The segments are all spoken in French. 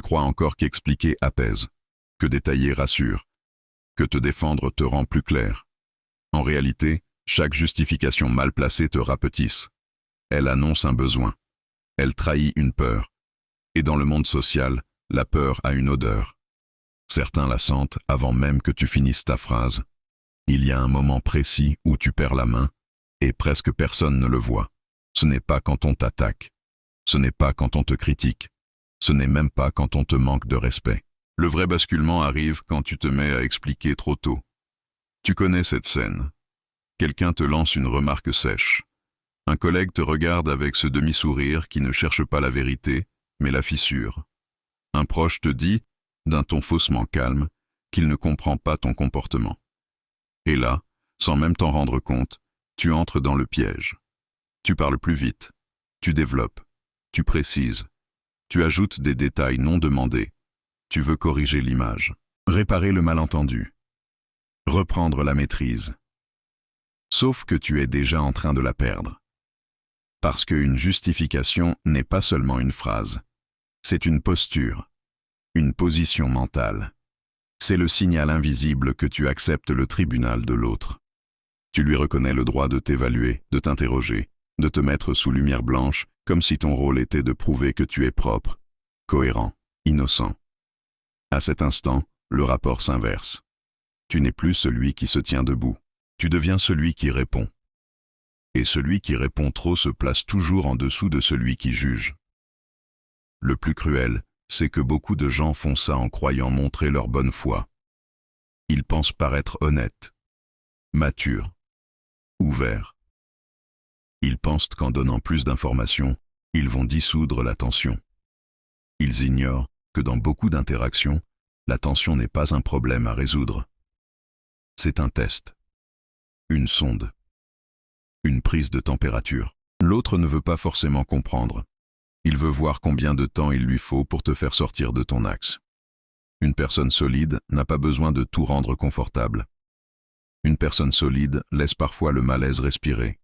crois encore qu'expliquer apaise, que détailler rassure, que te défendre te rend plus clair. En réalité, chaque justification mal placée te rapetisse. Elle annonce un besoin. Elle trahit une peur. Et dans le monde social, la peur a une odeur. Certains la sentent avant même que tu finisses ta phrase. Il y a un moment précis où tu perds la main, et presque personne ne le voit. Ce n'est pas quand on t'attaque. Ce n'est pas quand on te critique. Ce n'est même pas quand on te manque de respect. Le vrai basculement arrive quand tu te mets à expliquer trop tôt. Tu connais cette scène. Quelqu'un te lance une remarque sèche. Un collègue te regarde avec ce demi-sourire qui ne cherche pas la vérité, mais la fissure. Un proche te dit, d'un ton faussement calme, qu'il ne comprend pas ton comportement. Et là, sans même t'en rendre compte, tu entres dans le piège. Tu parles plus vite, tu développes, tu précises, tu ajoutes des détails non demandés. Tu veux corriger l'image, réparer le malentendu, reprendre la maîtrise. Sauf que tu es déjà en train de la perdre. Parce qu'une justification n'est pas seulement une phrase. C'est une posture, une position mentale. C'est le signal invisible que tu acceptes le tribunal de l'autre. Tu lui reconnais le droit de t'évaluer, de t'interroger, de te mettre sous lumière blanche, comme si ton rôle était de prouver que tu es propre, cohérent, innocent. À cet instant, le rapport s'inverse. Tu n'es plus celui qui se tient debout. Tu deviens celui qui répond. Et celui qui répond trop se place toujours en dessous de celui qui juge. Le plus cruel, c'est que beaucoup de gens font ça en croyant montrer leur bonne foi. Ils pensent paraître honnêtes, matures, ouverts. Ils pensent qu'en donnant plus d'informations, ils vont dissoudre la tension. Ils ignorent que dans beaucoup d'interactions, la tension n'est pas un problème à résoudre. C'est un test, une sonde, une prise de température. L'autre ne veut pas forcément comprendre. Il veut voir combien de temps il lui faut pour te faire sortir de ton axe. Une personne solide n'a pas besoin de tout rendre confortable. Une personne solide laisse parfois le malaise respirer.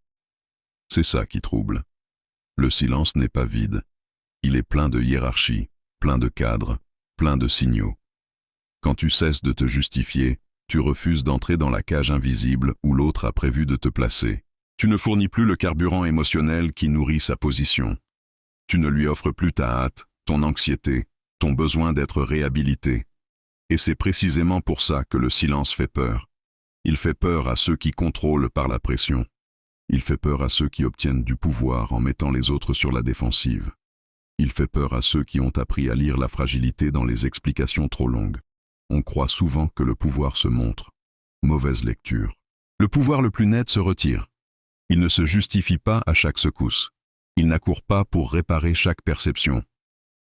C'est ça qui trouble. Le silence n'est pas vide. Il est plein de hiérarchie, plein de cadres, plein de signaux. Quand tu cesses de te justifier, tu refuses d'entrer dans la cage invisible où l'autre a prévu de te placer. Tu ne fournis plus le carburant émotionnel qui nourrit sa position. Tu ne lui offres plus ta hâte, ton anxiété, ton besoin d'être réhabilité. Et c'est précisément pour ça que le silence fait peur. Il fait peur à ceux qui contrôlent par la pression. Il fait peur à ceux qui obtiennent du pouvoir en mettant les autres sur la défensive. Il fait peur à ceux qui ont appris à lire la fragilité dans les explications trop longues. On croit souvent que le pouvoir se montre. Mauvaise lecture. Le pouvoir le plus net se retire. Il ne se justifie pas à chaque secousse. Il n'accourt pas pour réparer chaque perception.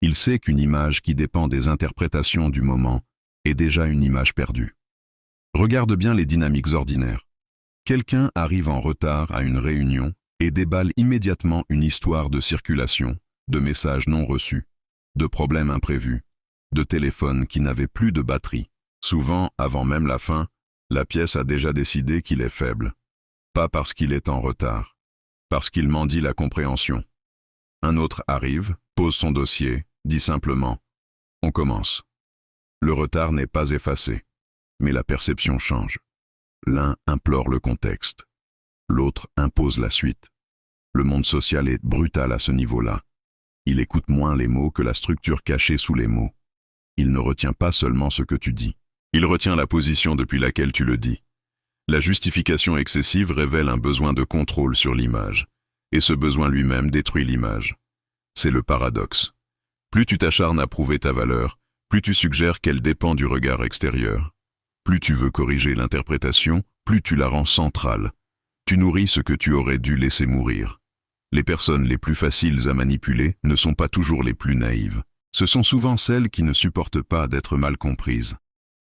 Il sait qu'une image qui dépend des interprétations du moment est déjà une image perdue. Regarde bien les dynamiques ordinaires. Quelqu'un arrive en retard à une réunion et déballe immédiatement une histoire de circulation, de messages non reçus, de problèmes imprévus, de téléphones qui n'avaient plus de batterie. Souvent, avant même la fin, la pièce a déjà décidé qu'il est faible. Pas parce qu'il est en retard, parce qu'il mendie la compréhension. Un autre arrive, pose son dossier, dit simplement « On commence ». Le retard n'est pas effacé, mais la perception change. L'un implore le contexte, l'autre impose la suite. Le monde social est brutal à ce niveau-là. Il écoute moins les mots que la structure cachée sous les mots. Il ne retient pas seulement ce que tu dis. Il retient la position depuis laquelle tu le dis. La justification excessive révèle un besoin de contrôle sur l'image, et ce besoin lui-même détruit l'image. C'est le paradoxe. Plus tu t'acharnes à prouver ta valeur, plus tu suggères qu'elle dépend du regard extérieur. Plus tu veux corriger l'interprétation, plus tu la rends centrale. Tu nourris ce que tu aurais dû laisser mourir. Les personnes les plus faciles à manipuler ne sont pas toujours les plus naïves. Ce sont souvent celles qui ne supportent pas d'être mal comprises.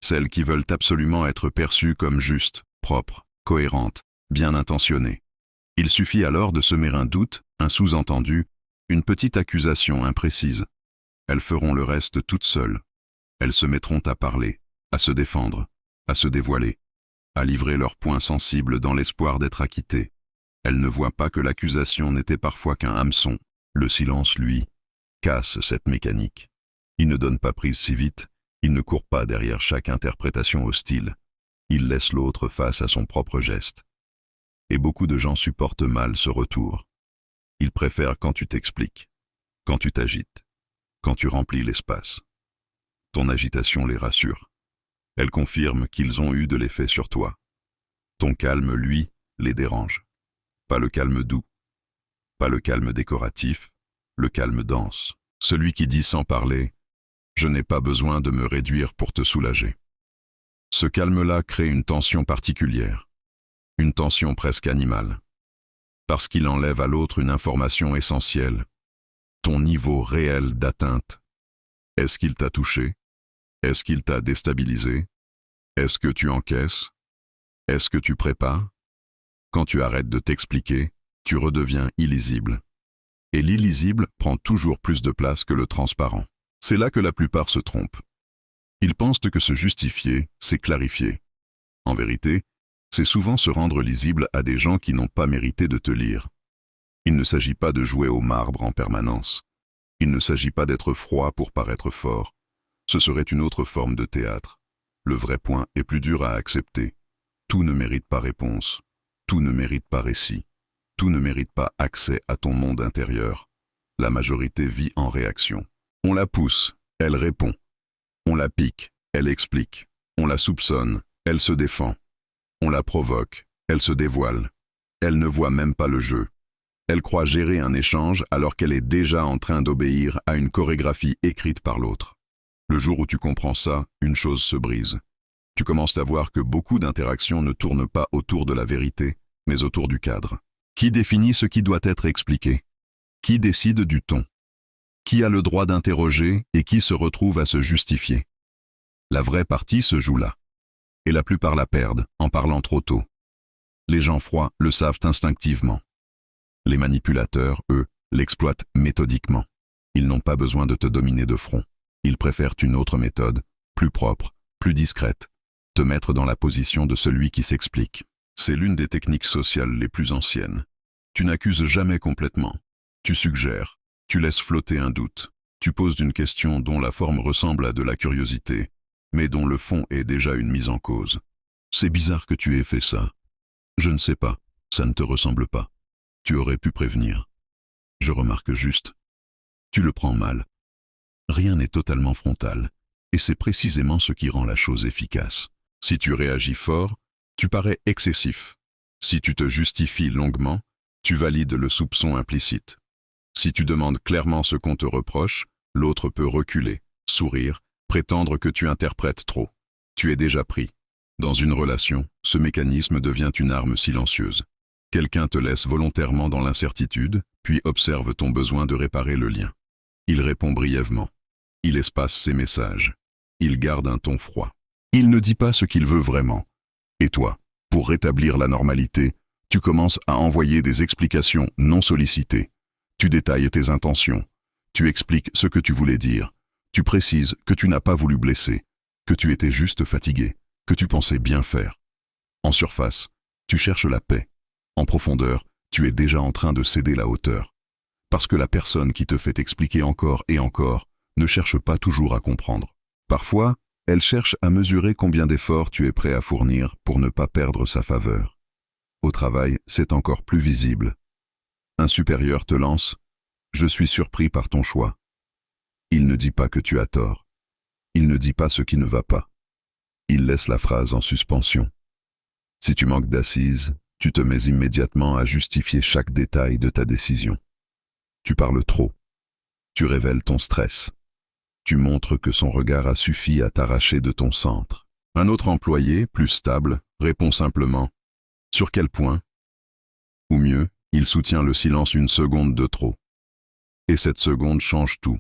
Celles qui veulent absolument être perçues comme justes, propres, cohérentes, bien intentionnées. Il suffit alors de semer un doute, un sous-entendu, une petite accusation imprécise. Elles feront le reste toutes seules. Elles se mettront à parler, à se défendre, à se dévoiler, à livrer leurs points sensibles dans l'espoir d'être acquittées. Elles ne voient pas que l'accusation n'était parfois qu'un hameçon. Le silence, lui, casse cette mécanique. Il ne donne pas prise si vite, il ne court pas derrière chaque interprétation hostile. Il laisse l'autre face à son propre geste. Et beaucoup de gens supportent mal ce retour. Ils préfèrent quand tu t'expliques, quand tu t'agites, quand tu remplis l'espace. Ton agitation les rassure. Elle confirme qu'ils ont eu de l'effet sur toi. Ton calme, lui, les dérange. Pas le calme doux, pas le calme décoratif, le calme dense. Celui qui dit sans parler « Je n'ai pas besoin de me réduire pour te soulager ». Ce calme-là crée une tension particulière, une tension presque animale, parce qu'il enlève à l'autre une information essentielle, ton niveau réel d'atteinte. Est-ce qu'il t'a touché? Est-ce qu'il t'a déstabilisé? Est-ce que tu encaisses? Est-ce que tu prépares? Quand tu arrêtes de t'expliquer, tu redeviens illisible. Et l'illisible prend toujours plus de place que le transparent. C'est là que la plupart se trompent. Ils pensent que se justifier, c'est clarifier. En vérité, c'est souvent se rendre lisible à des gens qui n'ont pas mérité de te lire. Il ne s'agit pas de jouer au marbre en permanence. Il ne s'agit pas d'être froid pour paraître fort. Ce serait une autre forme de théâtre. Le vrai point est plus dur à accepter. Tout ne mérite pas réponse. Tout ne mérite pas récit. Tout ne mérite pas accès à ton monde intérieur. La majorité vit en réaction. On la pousse, elle répond. On la pique, elle explique. On la soupçonne, elle se défend. On la provoque, elle se dévoile. Elle ne voit même pas le jeu. Elle croit gérer un échange alors qu'elle est déjà en train d'obéir à une chorégraphie écrite par l'autre. Le jour où tu comprends ça, une chose se brise. Tu commences à voir que beaucoup d'interactions ne tournent pas autour de la vérité, mais autour du cadre. Qui définit ce qui doit être expliqué? Qui décide du ton? Qui a le droit d'interroger et qui se retrouve à se justifier? La vraie partie se joue là. Et la plupart la perdent en parlant trop tôt. Les gens froids le savent instinctivement. Les manipulateurs, eux, l'exploitent méthodiquement. Ils n'ont pas besoin de te dominer de front. Ils préfèrent une autre méthode, plus propre, plus discrète, te mettre dans la position de celui qui s'explique. C'est l'une des techniques sociales les plus anciennes. Tu n'accuses jamais complètement. Tu suggères, tu laisses flotter un doute. Tu poses une question dont la forme ressemble à de la curiosité, mais dont le fond est déjà une mise en cause. C'est bizarre que tu aies fait ça. Je ne sais pas, ça ne te ressemble pas. Tu aurais pu prévenir. Je remarque juste. Tu le prends mal. Rien n'est totalement frontal, et c'est précisément ce qui rend la chose efficace. Si tu réagis fort, tu parais excessif. Si tu te justifies longuement, tu valides le soupçon implicite. Si tu demandes clairement ce qu'on te reproche, l'autre peut reculer, sourire, prétendre que tu interprètes trop. Tu es déjà pris. Dans une relation, ce mécanisme devient une arme silencieuse. Quelqu'un te laisse volontairement dans l'incertitude, puis observe ton besoin de réparer le lien. Il répond brièvement. Il espace ses messages. Il garde un ton froid. Il ne dit pas ce qu'il veut vraiment. Et toi, pour rétablir la normalité, tu commences à envoyer des explications non sollicitées. Tu détailles tes intentions. Tu expliques ce que tu voulais dire. Tu précises que tu n'as pas voulu blesser, que tu étais juste fatigué, que tu pensais bien faire. En surface, tu cherches la paix. En profondeur, tu es déjà en train de céder la hauteur. Parce que la personne qui te fait expliquer encore et encore ne cherche pas toujours à comprendre. Parfois, elle cherche à mesurer combien d'efforts tu es prêt à fournir pour ne pas perdre sa faveur. Au travail, c'est encore plus visible. Un supérieur te lance « Je suis surpris par ton choix ». Il ne dit pas que tu as tort. Il ne dit pas ce qui ne va pas. Il laisse la phrase en suspension. Si tu manques d'assises, tu te mets immédiatement à justifier chaque détail de ta décision. Tu parles trop. Tu révèles ton stress. Tu montres que son regard a suffi à t'arracher de ton centre. Un autre employé, plus stable, répond simplement « Sur quel point ?» Ou mieux, il soutient le silence une seconde de trop. Et cette seconde change tout.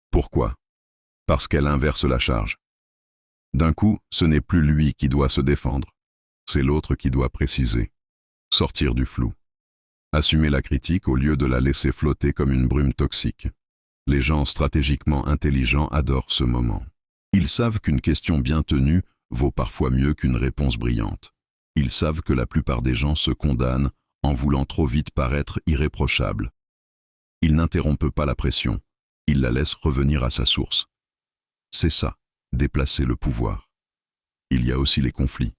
Pourquoi? Parce qu'elle inverse la charge. D'un coup, ce n'est plus lui qui doit se défendre. C'est l'autre qui doit préciser. Sortir du flou. Assumer la critique au lieu de la laisser flotter comme une brume toxique. Les gens stratégiquement intelligents adorent ce moment. Ils savent qu'une question bien tenue vaut parfois mieux qu'une réponse brillante. Ils savent que la plupart des gens se condamnent en voulant trop vite paraître irréprochables. Ils n'interrompent pas la pression. il la laisse revenir à sa source. C'est ça, déplacer le pouvoir. Il y a aussi les conflits.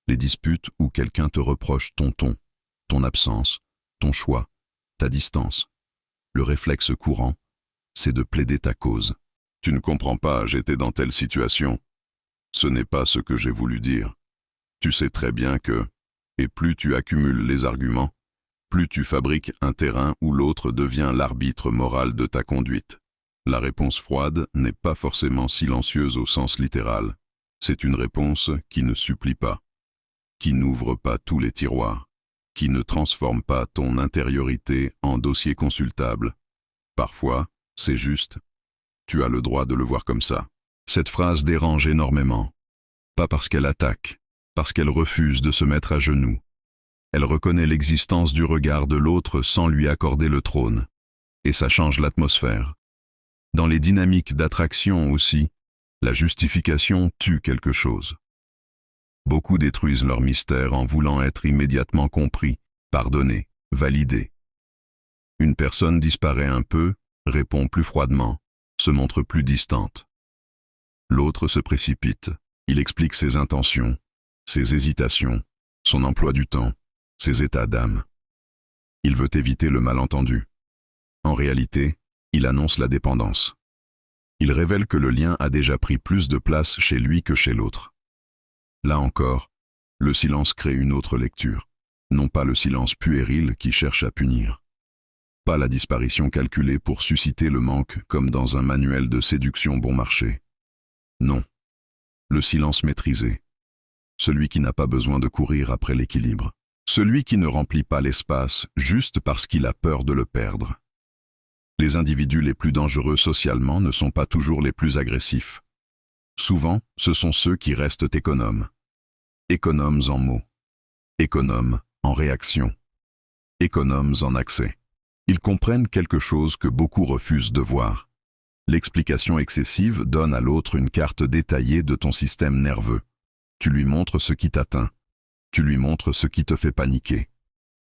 Les disputes où quelqu'un te reproche ton ton, ton absence, ton choix, ta distance. Le réflexe courant, c'est de plaider ta cause. Tu ne comprends pas, j'étais dans telle situation. Ce n'est pas ce que j'ai voulu dire. Tu sais très bien que, et plus tu accumules les arguments, plus tu fabriques un terrain où l'autre devient l'arbitre moral de ta conduite. La réponse froide n'est pas forcément silencieuse au sens littéral. C'est une réponse qui ne supplie pas, qui n'ouvre pas tous les tiroirs, qui ne transforme pas ton intériorité en dossier consultable. Parfois, c'est juste. Tu as le droit de le voir comme ça. Cette phrase dérange énormément. Pas parce qu'elle attaque, parce qu'elle refuse de se mettre à genoux. Elle reconnaît l'existence du regard de l'autre sans lui accorder le trône. Et ça change l'atmosphère. Dans les dynamiques d'attraction aussi, la justification tue quelque chose. Beaucoup détruisent leur mystère en voulant être immédiatement compris, pardonné, validé. Une personne disparaît un peu, répond plus froidement, se montre plus distante. L'autre se précipite, il explique ses intentions, ses hésitations, son emploi du temps, ses états d'âme. Il veut éviter le malentendu. En réalité, il annonce la dépendance. Il révèle que le lien a déjà pris plus de place chez lui que chez l'autre. Là encore, le silence crée une autre lecture, non pas le silence puéril qui cherche à punir. Pas la disparition calculée pour susciter le manque comme dans un manuel de séduction bon marché. Non, le silence maîtrisé, celui qui n'a pas besoin de courir après l'équilibre, celui qui ne remplit pas l'espace juste parce qu'il a peur de le perdre. Les individus les plus dangereux socialement ne sont pas toujours les plus agressifs. Souvent, ce sont ceux qui restent économes. Économes en mots, économes en réaction, économes en accès. Ils comprennent quelque chose que beaucoup refusent de voir. L'explication excessive donne à l'autre une carte détaillée de ton système nerveux. Tu lui montres ce qui t'atteint. Tu lui montres ce qui te fait paniquer.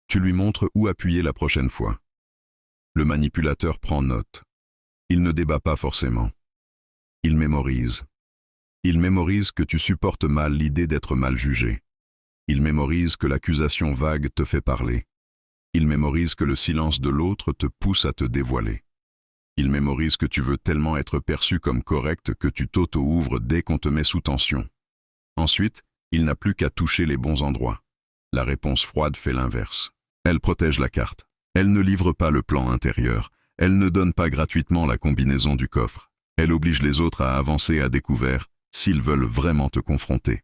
Tu lui montres où appuyer la prochaine fois. Le manipulateur prend note. Il ne débat pas forcément. Il mémorise. Il mémorise que tu supportes mal l'idée d'être mal jugé. Il mémorise que l'accusation vague te fait parler. Il mémorise que le silence de l'autre te pousse à te dévoiler. Il mémorise que tu veux tellement être perçu comme correct que tu t'auto-ouvres dès qu'on te met sous tension. Ensuite, il n'a plus qu'à toucher les bons endroits. La réponse froide fait l'inverse. Elle protège la carte. Elle ne livre pas le plan intérieur. Elle ne donne pas gratuitement la combinaison du coffre. Elle oblige les autres à avancer à découvert s'ils veulent vraiment te confronter.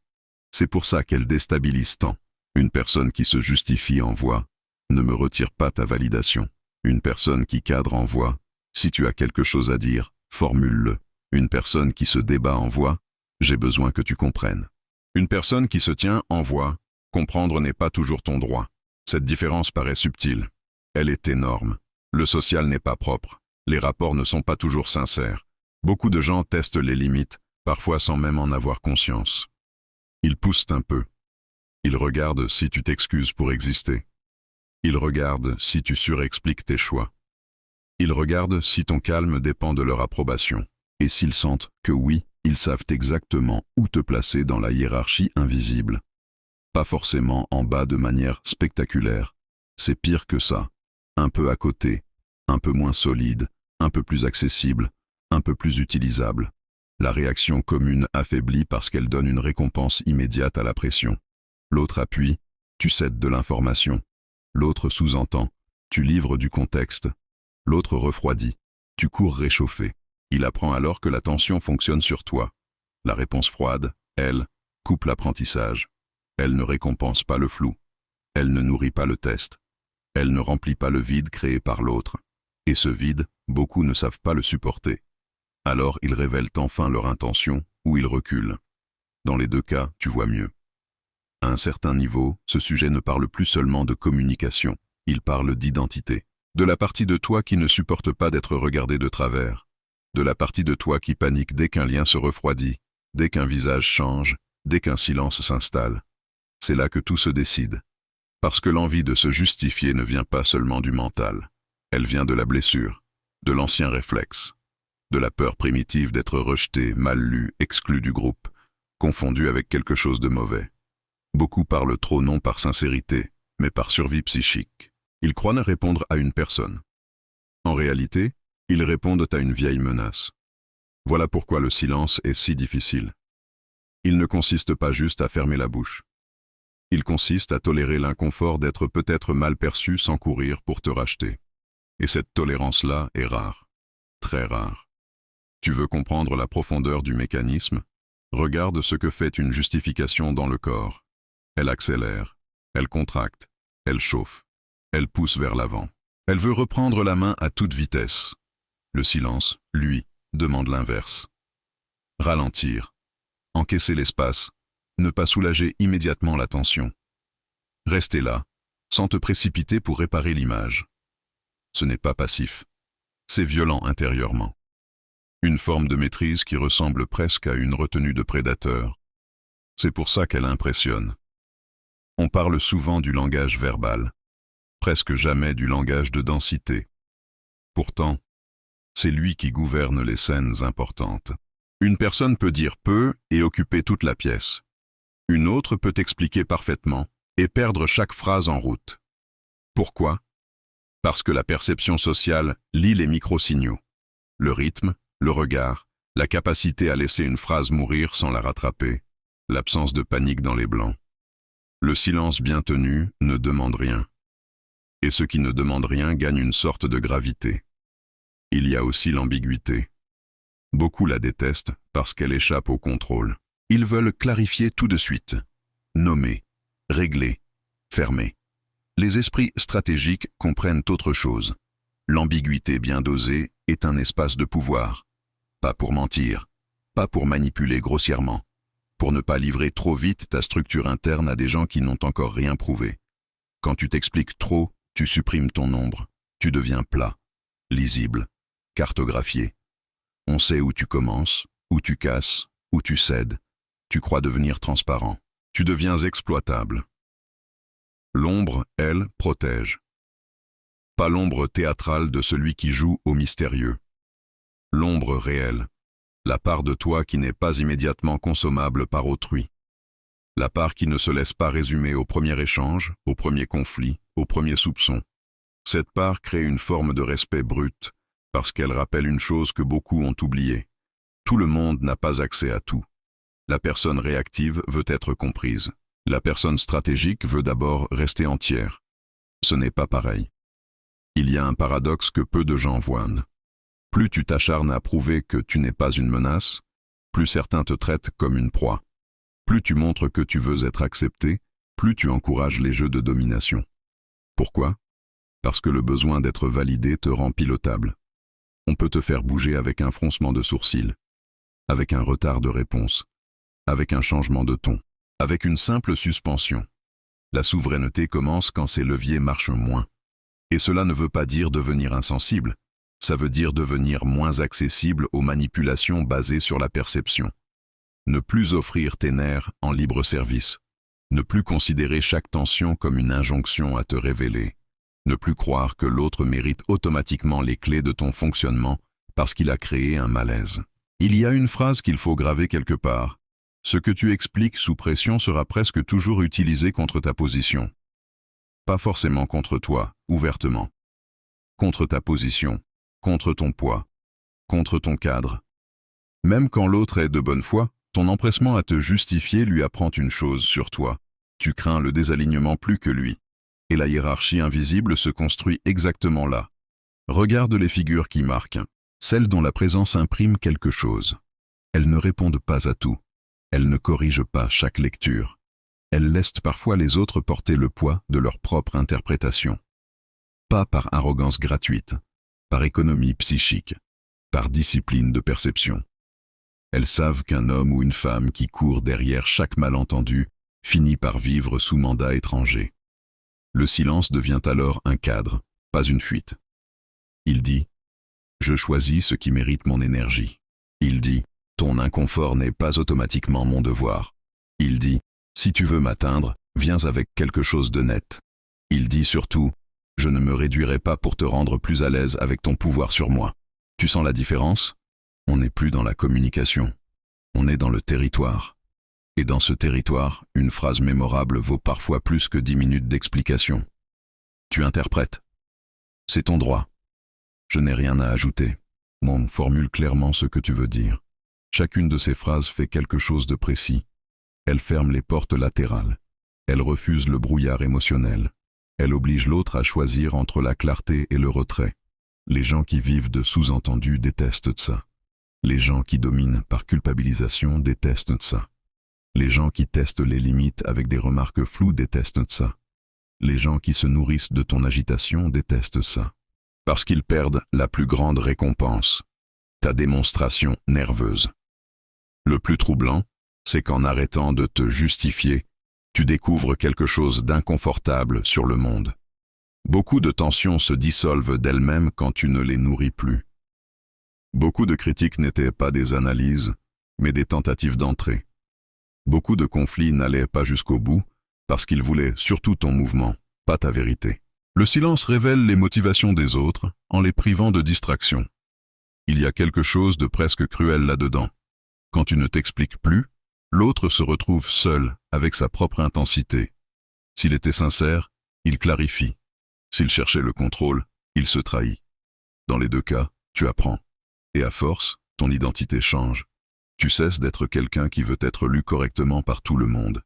C'est pour ça qu'elle déstabilise tant. Une personne qui se justifie en voix ne me retire pas ta validation. Une personne qui cadre en voix, si tu as quelque chose à dire, formule-le. Une personne qui se débat en voix, j'ai besoin que tu comprennes. Une personne qui se tient en voix, comprendre n'est pas toujours ton droit. Cette différence paraît subtile. Elle est énorme. Le social n'est pas propre. Les rapports ne sont pas toujours sincères. Beaucoup de gens testent les limites, parfois sans même en avoir conscience. Ils poussent un peu. Ils regardent si tu t'excuses pour exister. Ils regardent si tu surexpliques tes choix. Ils regardent si ton calme dépend de leur approbation. Et s'ils sentent que oui, ils savent exactement où te placer dans la hiérarchie invisible. Pas forcément en bas de manière spectaculaire. C'est pire que ça. Un peu à côté, un peu moins solide, un peu plus accessible, un peu plus utilisable. La réaction commune affaiblit parce qu'elle donne une récompense immédiate à la pression. L'autre appuie, tu cèdes de l'information. L'autre sous-entend, tu livres du contexte. L'autre refroidit, tu cours réchauffer. Il apprend alors que la tension fonctionne sur toi. La réponse froide, elle, coupe l'apprentissage. Elle ne récompense pas le flou. Elle ne nourrit pas le test. Elle ne remplit pas le vide créé par l'autre. Et ce vide, beaucoup ne savent pas le supporter. Alors ils révèlent enfin leur intention ou ils reculent. Dans les deux cas, tu vois mieux. À un certain niveau, ce sujet ne parle plus seulement de communication, il parle d'identité. De la partie de toi qui ne supporte pas d'être regardée de travers. De la partie de toi qui panique dès qu'un lien se refroidit, dès qu'un visage change, dès qu'un silence s'installe. C'est là que tout se décide. Parce que l'envie de se justifier ne vient pas seulement du mental. Elle vient de la blessure, de l'ancien réflexe. de la peur primitive d'être rejeté, mal lu, exclu du groupe, confondu avec quelque chose de mauvais. Beaucoup parlent trop non par sincérité, mais par survie psychique. Ils croient ne répondre à une personne. En réalité, ils répondent à une vieille menace. Voilà pourquoi le silence est si difficile. Il ne consiste pas juste à fermer la bouche. Il consiste à tolérer l'inconfort d'être peut-être mal perçu sans courir pour te racheter. Et cette tolérance-là est rare. Très rare. Tu veux comprendre la profondeur du mécanisme? Regarde ce que fait une justification dans le corps. Elle accélère, elle contracte, elle chauffe, elle pousse vers l'avant. Elle veut reprendre la main à toute vitesse. Le silence, lui, demande l'inverse. Ralentir, encaisser l'espace, ne pas soulager immédiatement la tension. Rester là, sans te précipiter pour réparer l'image. Ce n'est pas passif. C'est violent intérieurement. Une forme de maîtrise qui ressemble presque à une retenue de prédateur. C'est pour ça qu'elle impressionne. On parle souvent du langage verbal, presque jamais du langage de densité. Pourtant, c'est lui qui gouverne les scènes importantes. Une personne peut dire peu et occuper toute la pièce. Une autre peut expliquer parfaitement et perdre chaque phrase en route. Pourquoi? Parce que la perception sociale lit les micro-signaux. Le rythme, le regard, la capacité à laisser une phrase mourir sans la rattraper, l'absence de panique dans les blancs. Le silence bien tenu ne demande rien. Et ce qui ne demande rien gagne une sorte de gravité. Il y a aussi l'ambiguïté. Beaucoup la détestent parce qu'elle échappe au contrôle. Ils veulent clarifier tout de suite, nommer, régler, fermer. Les esprits stratégiques comprennent autre chose. L'ambiguïté bien dosée est un espace de pouvoir. Pas pour mentir, pas pour manipuler grossièrement, pour ne pas livrer trop vite ta structure interne à des gens qui n'ont encore rien prouvé. Quand tu t'expliques trop, tu supprimes ton ombre, tu deviens plat, lisible, cartographié. On sait où tu commences, où tu casses, où tu cèdes. Tu crois devenir transparent. Tu deviens exploitable. L'ombre, elle, protège. Pas l'ombre théâtrale de celui qui joue au mystérieux. L'ombre réelle. La part de toi qui n'est pas immédiatement consommable par autrui. La part qui ne se laisse pas résumer au premier échange, au premier conflit, au premier soupçon. Cette part crée une forme de respect brut, parce qu'elle rappelle une chose que beaucoup ont oubliée. Tout le monde n'a pas accès à tout. La personne réactive veut être comprise. La personne stratégique veut d'abord rester entière. Ce n'est pas pareil. Il y a un paradoxe que peu de gens voient. Plus tu t'acharnes à prouver que tu n'es pas une menace, plus certains te traitent comme une proie. Plus tu montres que tu veux être accepté, plus tu encourages les jeux de domination. Pourquoi? Parce que le besoin d'être validé te rend pilotable. On peut te faire bouger avec un froncement de sourcils, avec un retard de réponse, avec un changement de ton, avec une simple suspension. La souveraineté commence quand ces leviers marchent moins. Et cela ne veut pas dire devenir insensible, ça veut dire devenir moins accessible aux manipulations basées sur la perception. Ne plus offrir tes nerfs en libre service. Ne plus considérer chaque tension comme une injonction à te révéler. Ne plus croire que l'autre mérite automatiquement les clés de ton fonctionnement parce qu'il a créé un malaise. Il y a une phrase qu'il faut graver quelque part. Ce que tu expliques sous pression sera presque toujours utilisé contre ta position. Pas forcément contre toi, ouvertement. Contre ta position, contre ton poids, contre ton cadre. Même quand l'autre est de bonne foi, ton empressement à te justifier lui apprend une chose sur toi. Tu crains le désalignement plus que lui. Et la hiérarchie invisible se construit exactement là. Regarde les figures qui marquent, celles dont la présence imprime quelque chose. Elles ne répondent pas à tout. Elles ne corrigent pas chaque lecture. Elles laissent parfois les autres porter le poids de leur propre interprétation. Pas par arrogance gratuite, par économie psychique, par discipline de perception. Elles savent qu'un homme ou une femme qui court derrière chaque malentendu finit par vivre sous mandat étranger. Le silence devient alors un cadre, pas une fuite. Il dit « Je choisis ce qui mérite mon énergie ». Il dit « Ton inconfort n'est pas automatiquement mon devoir ». Il dit « Si tu veux m'atteindre, viens avec quelque chose de net ». Il dit surtout « Je ne me réduirai pas pour te rendre plus à l'aise avec ton pouvoir sur moi ». Tu sens la différence? On n'est plus dans la communication. On est dans le territoire. Et dans ce territoire, une phrase mémorable vaut parfois plus que 10 minutes d'explication. Tu interprètes. C'est ton droit. Je n'ai rien à ajouter. On formule clairement ce que tu veux dire. Chacune de ces phrases fait quelque chose de précis. Elle ferme les portes latérales. Elle refuse le brouillard émotionnel. Elle oblige l'autre à choisir entre la clarté et le retrait. Les gens qui vivent de sous-entendus détestent ça. Les gens qui dominent par culpabilisation détestent ça. Les gens qui testent les limites avec des remarques floues détestent ça. Les gens qui se nourrissent de ton agitation détestent ça. Parce qu'ils perdent la plus grande récompense, ta démonstration nerveuse. Le plus troublant, c'est qu'en arrêtant de te justifier, tu découvres quelque chose d'inconfortable sur le monde. Beaucoup de tensions se dissolvent d'elles-mêmes quand tu ne les nourris plus. Beaucoup de critiques n'étaient pas des analyses, mais des tentatives d'entrée. Beaucoup de conflits n'allaient pas jusqu'au bout, parce qu'ils voulaient surtout ton mouvement, pas ta vérité. Le silence révèle les motivations des autres, en les privant de distraction. Il y a quelque chose de presque cruel là-dedans. Quand tu ne t'expliques plus, l'autre se retrouve seul, avec sa propre intensité. S'il était sincère, il clarifie. S'il cherchait le contrôle, il se trahit. Dans les deux cas, tu apprends. Et à force, ton identité change. Tu cesses d'être quelqu'un qui veut être lu correctement par tout le monde.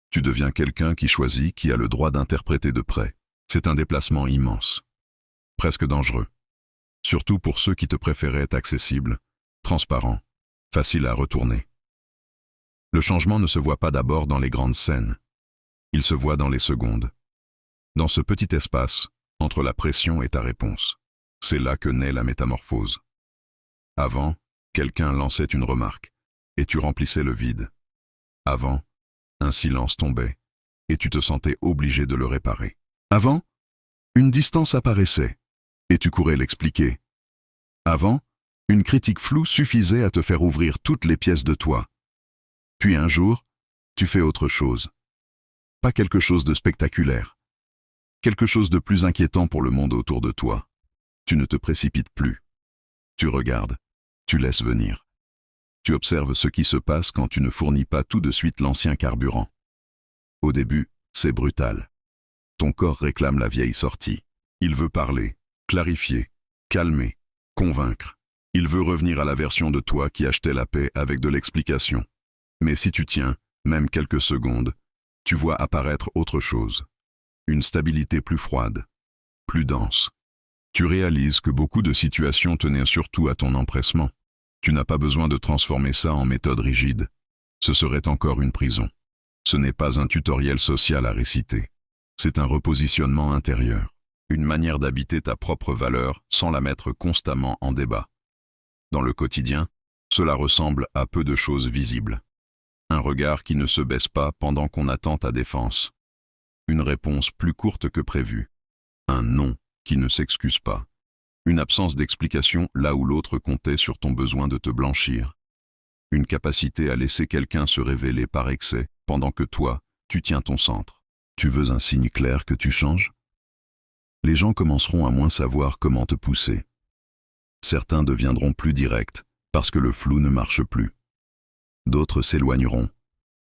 Tu deviens quelqu'un qui choisit, qui a le droit d'interpréter de près. C'est un déplacement immense. Presque dangereux. Surtout pour ceux qui te préféraient accessibles, transparents, faciles à retourner. Le changement ne se voit pas d'abord dans les grandes scènes. Il se voit dans les secondes. Dans ce petit espace, entre la pression et ta réponse. C'est là que naît la métamorphose. Avant, quelqu'un lançait une remarque, et tu remplissais le vide. Avant, un silence tombait, et tu te sentais obligé de le réparer. Avant, une distance apparaissait, et tu courais l'expliquer. Avant, une critique floue suffisait à te faire ouvrir toutes les pièces de toi. Puis un jour, tu fais autre chose. Pas quelque chose de spectaculaire. Quelque chose de plus inquiétant pour le monde autour de toi. Tu ne te précipites plus. Tu regardes. Tu laisses venir. Tu observes ce qui se passe quand tu ne fournis pas tout de suite l'ancien carburant. Au début, c'est brutal. Ton corps réclame la vieille sortie. Il veut parler, clarifier, calmer, convaincre. Il veut revenir à la version de toi qui achetait la paix avec de l'explication. Mais si tu tiens, même quelques secondes, tu vois apparaître autre chose. Une stabilité plus froide, plus dense. Tu réalises que beaucoup de situations tenaient surtout à ton empressement. Tu n'as pas besoin de transformer ça en méthode rigide. Ce serait encore une prison. Ce n'est pas un tutoriel social à réciter. C'est un repositionnement intérieur. Une manière d'habiter ta propre valeur sans la mettre constamment en débat. Dans le quotidien, cela ressemble à peu de choses visibles. Un regard qui ne se baisse pas pendant qu'on attend ta défense. Une réponse plus courte que prévu. Un non qui ne s'excuse pas. Une absence d'explication là où l'autre comptait sur ton besoin de te blanchir. Une capacité à laisser quelqu'un se révéler par excès pendant que toi, tu tiens ton centre. Tu veux un signe clair que tu changes? Les gens commenceront à moins savoir comment te pousser. Certains deviendront plus directs parce que le flou ne marche plus. D'autres s'éloigneront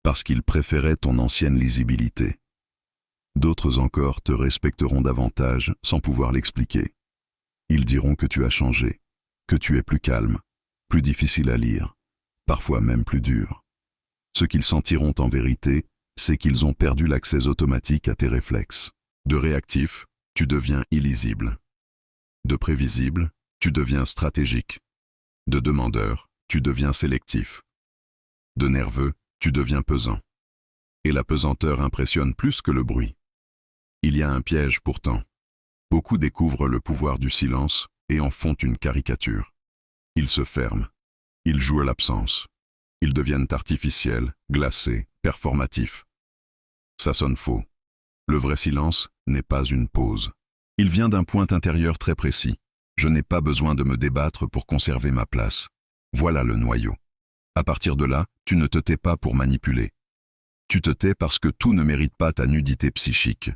parce qu'ils préféraient ton ancienne lisibilité. D'autres encore te respecteront davantage sans pouvoir l'expliquer. Ils diront que tu as changé, que tu es plus calme, plus difficile à lire, parfois même plus dur. Ce qu'ils sentiront en vérité, c'est qu'ils ont perdu l'accès automatique à tes réflexes. De réactif, tu deviens illisible. De prévisible, tu deviens stratégique. De demandeur, tu deviens sélectif. De nerveux, tu deviens pesant. Et la pesanteur impressionne plus que le bruit. Il y a un piège pourtant. Beaucoup découvrent le pouvoir du silence et en font une caricature. Ils se ferment. Ils jouent à l'absence. Ils deviennent artificiels, glacés, performatifs. Ça sonne faux. Le vrai silence n'est pas une pause. Il vient d'un point intérieur très précis. Je n'ai pas besoin de me débattre pour conserver ma place. Voilà le noyau. À partir de là, tu ne te tais pas pour manipuler. Tu te tais parce que tout ne mérite pas ta nudité psychique.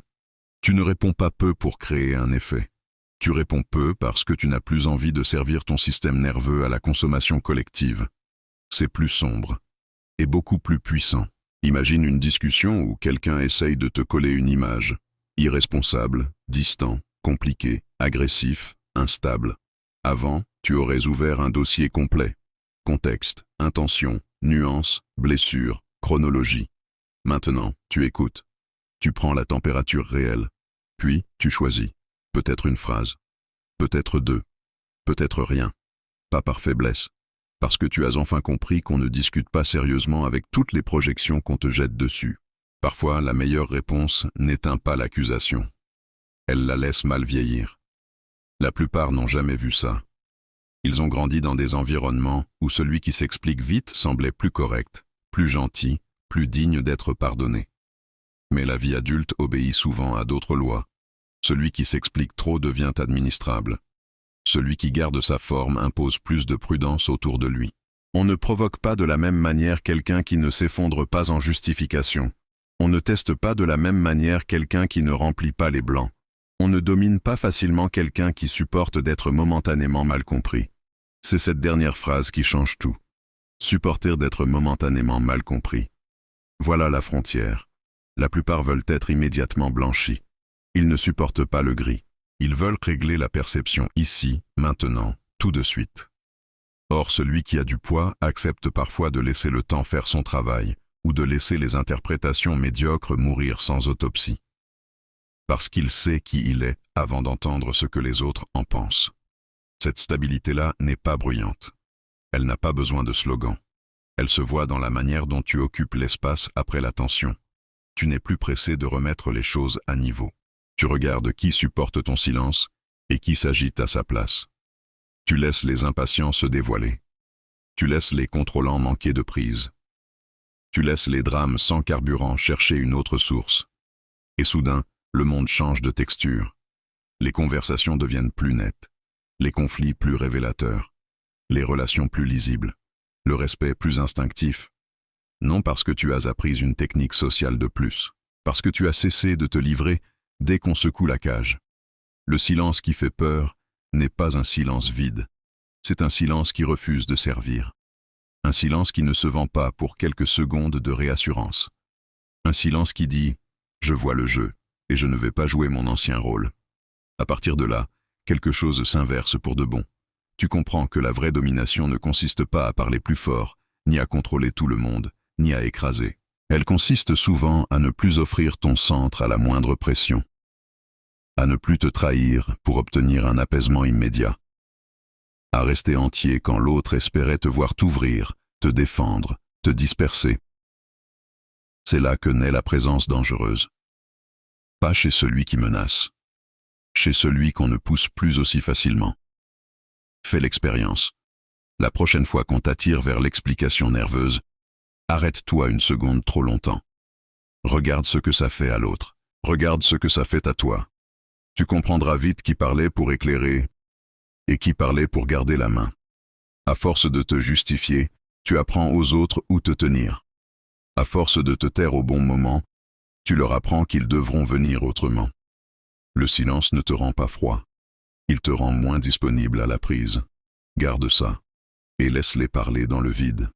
Tu ne réponds pas peu pour créer un effet. Tu réponds peu parce que tu n'as plus envie de servir ton système nerveux à la consommation collective. C'est plus sombre et beaucoup plus puissant. Imagine une discussion où quelqu'un essaye de te coller une image. Irresponsable, distant, compliqué, agressif, instable. Avant, tu aurais ouvert un dossier complet. Contexte, intention, nuances, blessures, chronologie. Maintenant, tu écoutes. Tu prends la température réelle. Puis, tu choisis. Peut-être une phrase. Peut-être deux. Peut-être rien. Pas par faiblesse. Parce que tu as enfin compris qu'on ne discute pas sérieusement avec toutes les projections qu'on te jette dessus. Parfois, la meilleure réponse n'éteint pas l'accusation. Elle la laisse mal vieillir. La plupart n'ont jamais vu ça. Ils ont grandi dans des environnements où celui qui s'explique vite semblait plus correct, plus gentil, plus digne d'être pardonné. Mais la vie adulte obéit souvent à d'autres lois. Celui qui s'explique trop devient administrable. Celui qui garde sa forme impose plus de prudence autour de lui. On ne provoque pas de la même manière quelqu'un qui ne s'effondre pas en justification. On ne teste pas de la même manière quelqu'un qui ne remplit pas les blancs. On ne domine pas facilement quelqu'un qui supporte d'être momentanément mal compris. C'est cette dernière phrase qui change tout. Supporter d'être momentanément mal compris. Voilà la frontière. La plupart veulent être immédiatement blanchis. Ils ne supportent pas le gris. Ils veulent régler la perception ici, maintenant, tout de suite. Or, celui qui a du poids accepte parfois de laisser le temps faire son travail, ou de laisser les interprétations médiocres mourir sans autopsie. Parce qu'il sait qui il est avant d'entendre ce que les autres en pensent. Cette stabilité-là n'est pas bruyante. Elle n'a pas besoin de slogan. Elle se voit dans la manière dont tu occupes l'espace après la tension. Tu n'es plus pressé de remettre les choses à niveau. Tu regardes qui supporte ton silence et qui s'agite à sa place. Tu laisses les impatients se dévoiler. Tu laisses les contrôlants manquer de prise. Tu laisses les drames sans carburant chercher une autre source. Et soudain, le monde change de texture. Les conversations deviennent plus nettes. Les conflits plus révélateurs. Les relations plus lisibles. Le respect plus instinctif. Non parce que tu as appris une technique sociale de plus. Parce que tu as cessé de te livrer dès qu'on secoue la cage. Le silence qui fait peur n'est pas un silence vide. C'est un silence qui refuse de servir. Un silence qui ne se vend pas pour quelques secondes de réassurance. Un silence qui dit « Je vois le jeu et je ne vais pas jouer mon ancien rôle ». À partir de là, quelque chose s'inverse pour de bon. Tu comprends que la vraie domination ne consiste pas à parler plus fort, ni à contrôler tout le monde, ni à écraser. Elle consiste souvent à ne plus offrir ton centre à la moindre pression, à ne plus te trahir pour obtenir un apaisement immédiat, à rester entier quand l'autre espérait te voir t'ouvrir, te défendre, te disperser. C'est là que naît la présence dangereuse. Pas chez celui qui menace, chez celui qu'on ne pousse plus aussi facilement. Fais l'expérience. La prochaine fois qu'on t'attire vers l'explication nerveuse, arrête-toi une seconde trop longtemps. Regarde ce que ça fait à l'autre. Regarde ce que ça fait à toi. Tu comprendras vite qui parlait pour éclairer et qui parlait pour garder la main. À force de te justifier, tu apprends aux autres où te tenir. À force de te taire au bon moment, tu leur apprends qu'ils devront venir autrement. Le silence ne te rend pas froid. Il te rend moins disponible à la prise. Garde ça et laisse-les parler dans le vide.